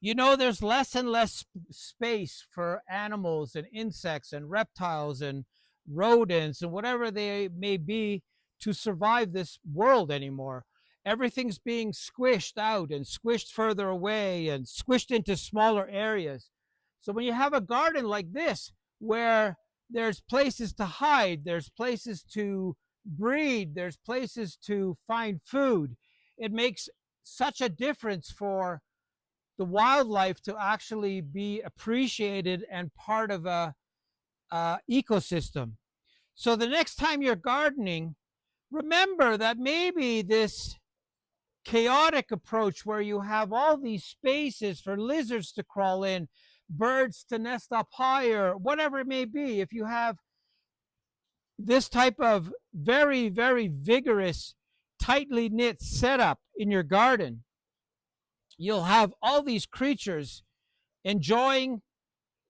You know, there's less and less space for animals and insects and reptiles and rodents and whatever they may be to survive this world anymore. Everything's being squished out and squished further away and squished into smaller areas. So when you have a garden like this, where there's places to hide, there's places to breed, there's places to find food, it makes such a difference for the wildlife to actually be appreciated and part of a ecosystem. So the next time you're gardening, remember that maybe this chaotic approach where you have all these spaces for lizards to crawl in, birds to nest up higher, whatever it may be, if you have this type of very, very vigorous, tightly knit setup in your garden, you'll have all these creatures enjoying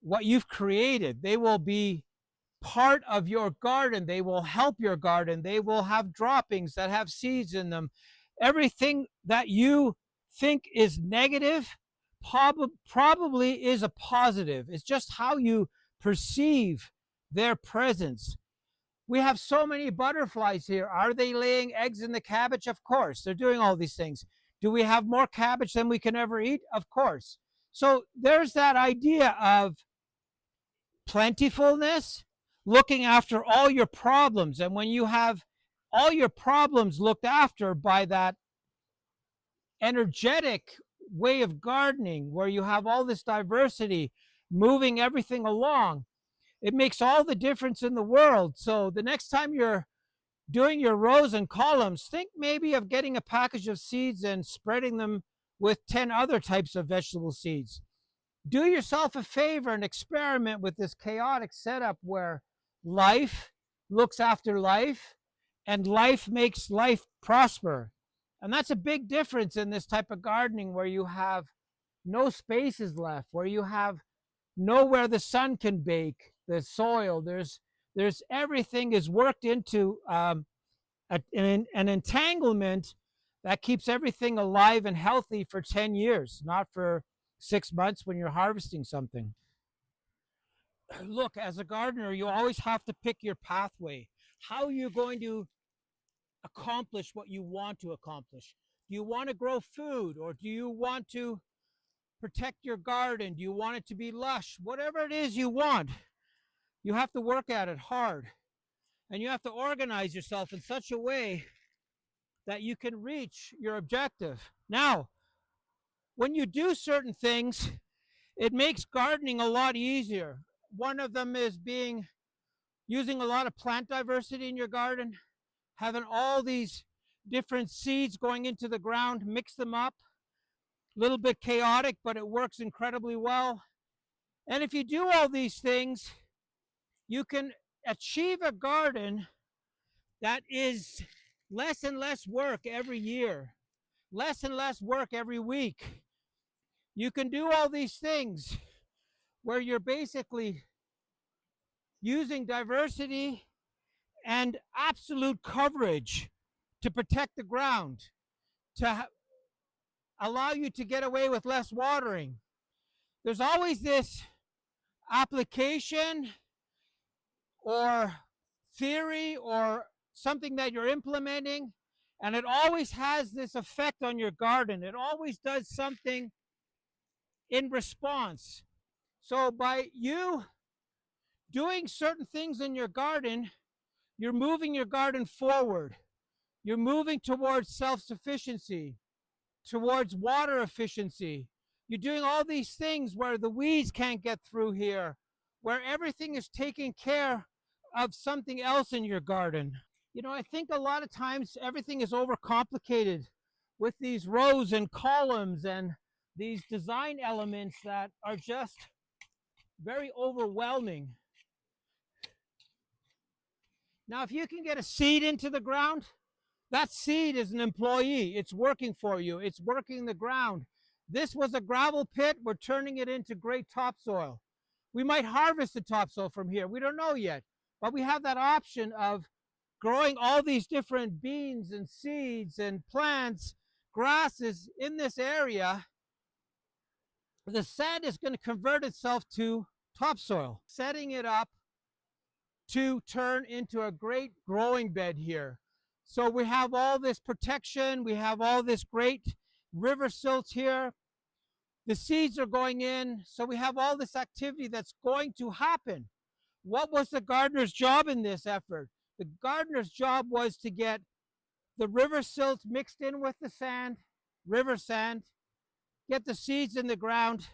what you've created. They will be part of your garden. They will help your garden. They will have droppings that have seeds in them. Everything that you think is negative probably is a positive. It's just how you perceive their presence. We have so many butterflies here. Are they laying eggs in the cabbage? Of course. They're doing all these things. Do we have more cabbage than we can ever eat? Of course. So there's that idea of plentifulness, looking after all your problems. And when you have all your problems looked after by that energetic way of gardening, where you have all this diversity moving everything along, it makes all the difference in the world. So the next time you're doing your rows and columns, think maybe of getting a package of seeds and spreading them with 10 other types of vegetable seeds. Do yourself a favor and experiment with this chaotic setup where life looks after life and life makes life prosper. And that's a big difference in this type of gardening where you have no spaces left, where you have nowhere the sun can bake the soil. There's everything is worked into an entanglement that keeps everything alive and healthy for 10 years, not for 6 months when you're harvesting something. Look, as a gardener, you always have to pick your pathway. How are you going to accomplish what you want to accomplish? Do you want to grow food, or do you want to protect your garden? Do you want it to be lush? Whatever it is you want, you have to work at it hard. And you have to organize yourself in such a way that you can reach your objective. Now, when you do certain things, it makes gardening a lot easier. One of them is using a lot of plant diversity in your garden, having all these different seeds going into the ground, mix them up. A little bit chaotic, but it works incredibly well. And if you do all these things, you can achieve a garden that is less and less work every year, less and less work every week. You can do all these things where you're basically using diversity and absolute coverage to protect the ground, to allow you to get away with less watering. There's always this application or theory or something that you're implementing, and it always has this effect on your garden. It always does something in response. So by you doing certain things in your garden, you're moving your garden forward. You're moving towards self-sufficiency, towards water efficiency. You're doing all these things where the weeds can't get through here, where everything is taking care of something else in your garden. You know, I think a lot of times everything is overcomplicated with these rows and columns and these design elements that are just very overwhelming. Now, if you can get a seed into the ground, that seed is an employee. It's working for you. It's working the ground. This was a gravel pit. We're turning it into great topsoil. We might harvest the topsoil from here. We don't know yet. But we have that option of growing all these different beans and seeds and plants, grasses in this area the sand is going to convert itself to topsoil, setting it up to turn into a great growing bed here. So we have all this protection, we have all this great river silt here. The seeds are going in, so we have all this activity that's going to happen. What was the gardener's job in this effort? The gardener's job was to get the river silt mixed in with the sand, river sand, get the seeds in the ground,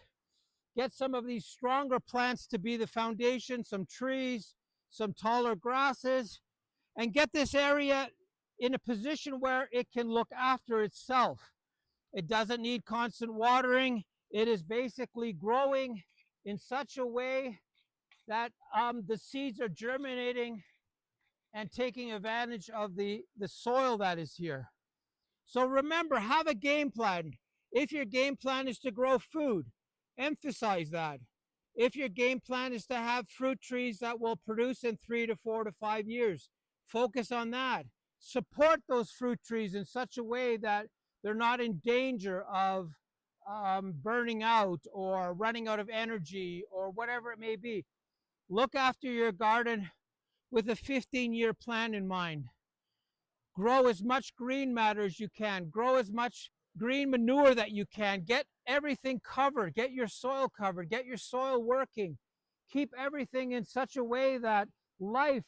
get some of these stronger plants to be the foundation, some trees, some taller grasses, and get this area in a position where it can look after itself. It doesn't need constant watering. It is basically growing in such a way that the seeds are germinating and taking advantage of the soil that is here. So remember, have a game plan. If your game plan is to grow food, emphasize that. If your game plan is to have fruit trees that will produce in 3 to 4 to 5 years, focus on that. Support those fruit trees in such a way that they're not in danger of burning out or running out of energy or whatever it may be. Look after your garden with a 15-year plan in mind. Grow as much green matter as you can. Grow as much green manure that you can. Get everything covered. Get your soil covered. Get your soil working. Keep everything in such a way that life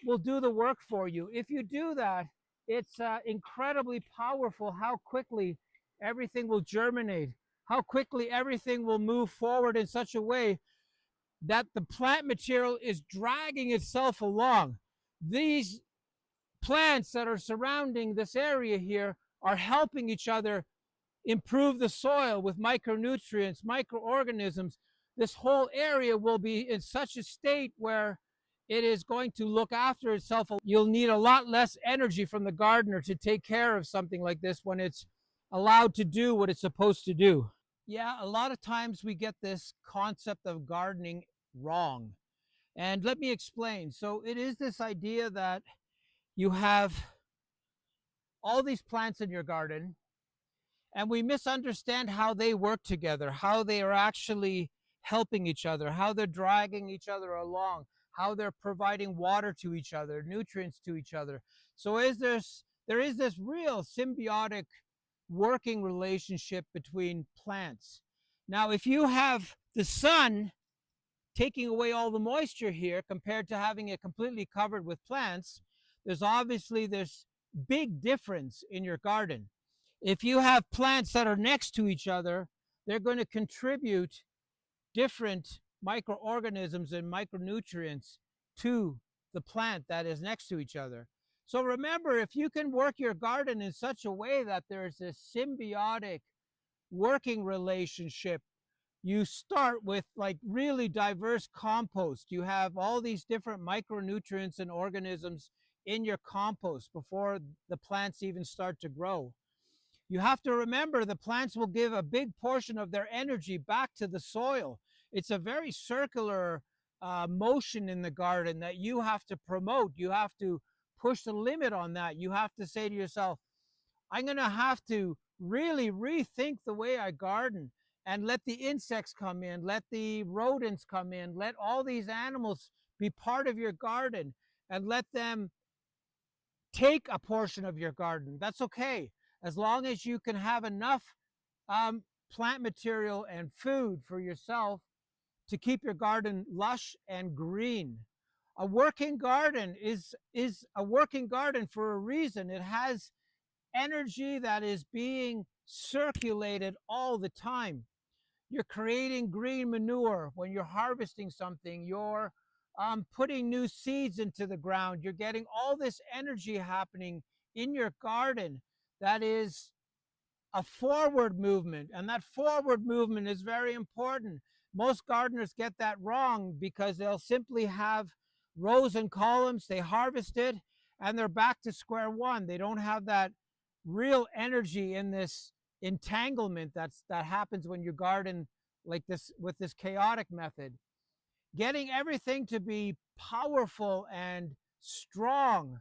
will do the work for you. If you do that, it's incredibly powerful how quickly everything will germinate, how quickly everything will move forward in such a way that the plant material is dragging itself along. These plants that are surrounding this area here are helping each other improve the soil with micronutrients, microorganisms. This whole area will be in such a state where it is going to look after itself. You'll need a lot less energy from the gardener to take care of something like this when it's allowed to do what it's supposed to do. Yeah, a lot of times we get this concept of gardening wrong. And let me explain. So it is this idea that you have all these plants in your garden, and we misunderstand how they work together, how they are actually helping each other, how they're dragging each other along, how they're providing water to each other, nutrients to each other. So there is this real symbiotic working relationship between plants. Now, if you have the sun taking away all the moisture here compared to having it completely covered with plants, there's obviously this big difference in your garden. If you have plants that are next to each other, they're going to contribute different microorganisms and micronutrients to the plant that is next to each other. So remember, if you can work your garden in such a way that there's this symbiotic working relationship, you start with like really diverse compost. You have all these different micronutrients and organisms in your compost before the plants even start to grow. You have to remember the plants will give a big portion of their energy back to the soil. It's a very circular motion in the garden that you have to promote. You have to push the limit on that. You have to say to yourself, I'm going to have to really rethink the way I garden and let the insects come in, let the rodents come in, let all these animals be part of your garden and let them take a portion of your garden. That's okay, as long as you can have enough plant material and food for yourself to keep your garden lush and green. A working garden is a working garden for a reason. It has energy that is being circulated all the time. You're creating green manure when you're harvesting something. You're putting new seeds into the ground. You're getting all this energy happening in your garden that is a forward movement. And that forward movement is very important. Most gardeners get that wrong because they'll simply have rows and columns. They harvest it and they're back to square one. They don't have that real energy in this entanglement that happens when you garden like this with this chaotic method. Getting everything to be powerful and strong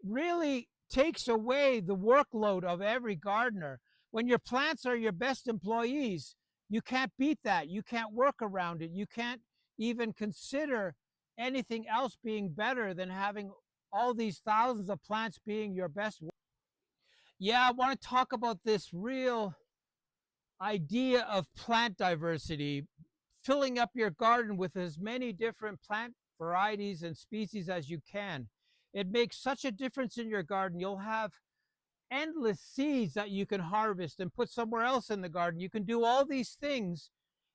really takes away the workload of every gardener. When your plants are your best employees, You can't beat that. You can't work around it. You can't even consider anything else being better than having all these thousands of plants being your best. Yeah, I want to talk about this real idea of plant diversity, filling up your garden with as many different plant varieties and species as you can. It makes such a difference in your garden. You'll have endless seeds that you can harvest and put somewhere else in the garden. You can do all these things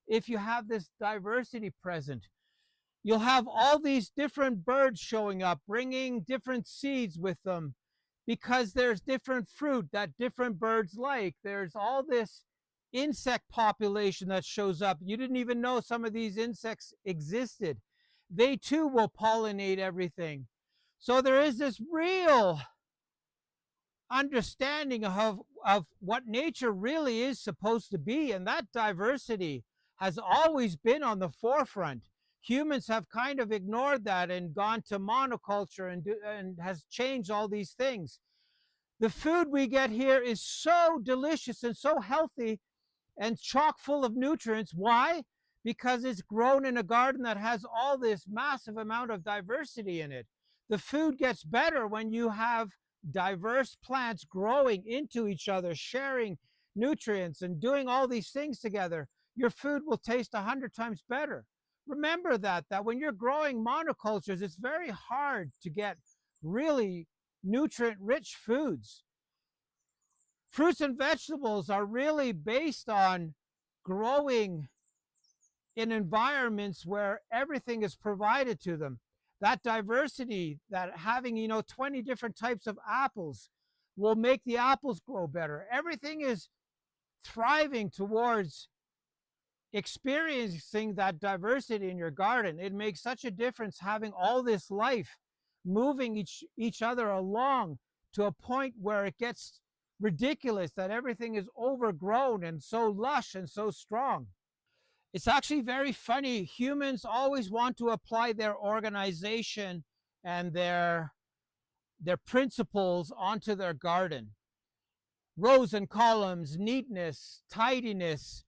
if you have this diversity present. You'll have all these different birds showing up, bringing different seeds with them because there's different fruit that different birds like. There's all this insect population that shows up. You didn't even know some of these insects existed. They too will pollinate everything. So there is this real understanding of what nature really is supposed to be. And that diversity has always been on the forefront. Humans have kind of ignored that and gone to monoculture and has changed all these things. The food we get here is so delicious and so healthy and chock full of nutrients. Why? Because it's grown in a garden that has all this massive amount of diversity in it. The food gets better when you have diverse plants growing into each other, sharing nutrients and doing all these things together. Your food will taste 100 times better. Remember that when you're growing monocultures, it's very hard to get really nutrient rich foods. Fruits and vegetables are really based on growing in environments where everything is provided to them. That diversity, that having, 20 different types of apples will make the apples grow better. Everything is thriving towards experiencing that diversity in your garden. It makes such a difference having all this life moving each other along to a point where it gets ridiculous that everything is overgrown and so lush and so strong. It's actually very funny. Humans always want to apply their organization and their principles onto their garden. Rows and columns, neatness, tidiness,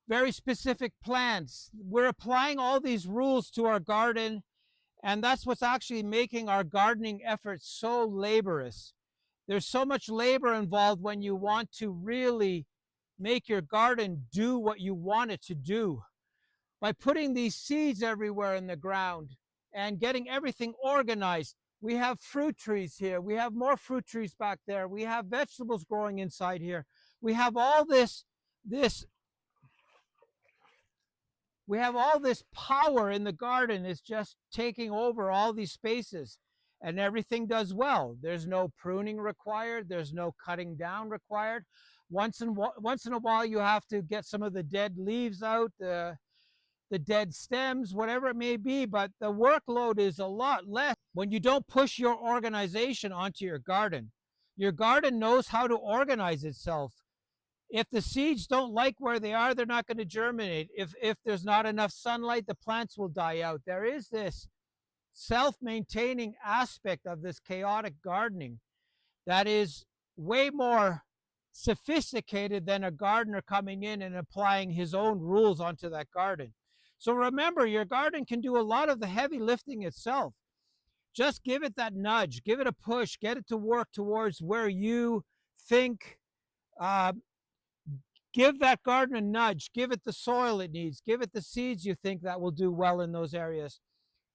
very specific plants. We're applying all these rules to our garden, and that's what's actually making our gardening efforts so laborious. There's so much labor involved when you want to really make your garden do what you want it to do. By putting these seeds everywhere in the ground and getting everything organized, we have fruit trees here. We have more fruit trees back there. We have vegetables growing inside here. We have all this we have all this power in the garden. It's just taking over all these spaces and everything does well. There's no pruning required. There's no cutting down required. Once in a while, you have to get some of the dead leaves out, the dead stems, whatever it may be, but the workload is a lot less when you don't push your organization onto your garden. Your garden knows how to organize itself. If the seeds don't like where they are, they're not going to germinate. If there's not enough sunlight, the plants will die out. There is this self-maintaining aspect of this chaotic gardening that is way more sophisticated than a gardener coming in and applying his own rules onto that garden. So remember, your garden can do a lot of the heavy lifting itself. Just give it that nudge, give it a push, get it to work towards where you think. Give that garden a nudge, give it the soil it needs, give it the seeds you think that will do well in those areas.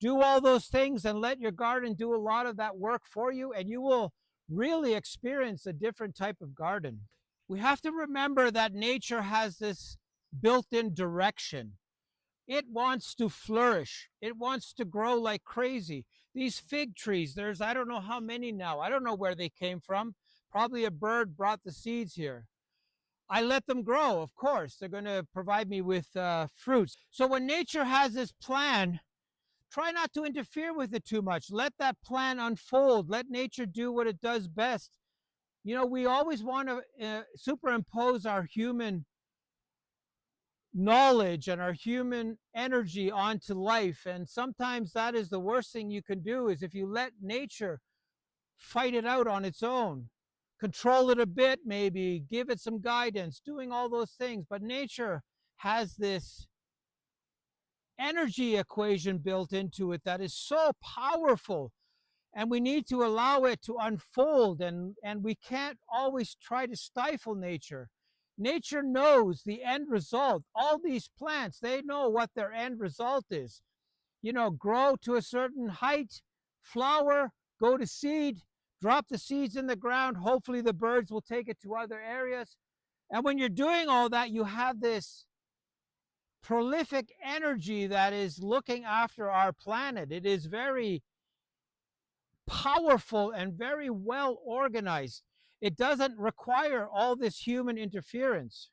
Do all those things and let your garden do a lot of that work for you, and you will really experience a different type of garden. We have to remember that nature has this built-in direction. It wants to flourish. It wants to grow like crazy. These fig trees, there's I don't know how many now. I don't know where they came from. Probably a bird brought the seeds here. I let them grow, of course. They're going to provide me with fruits. So when nature has this plan, try not to interfere with it too much. Let that plan unfold. Let nature do what it does best. We always want to superimpose our human knowledge and our human energy onto life. And sometimes that is the worst thing you can do, is if you let nature fight it out on its own. control it a bit, maybe give it some guidance, doing all those things. But nature has this energy equation built into it that is so powerful, and we need to allow it to unfold, and we can't always try to stifle nature. Nature knows the end result. All these plants, they know what their end result is. Grow to a certain height, flower, go to seed, drop the seeds in the ground. Hopefully the birds will take it to other areas. And when you're doing all that, you have this prolific energy that is looking after our planet. It is very powerful and very well organized. It doesn't require all this human interference.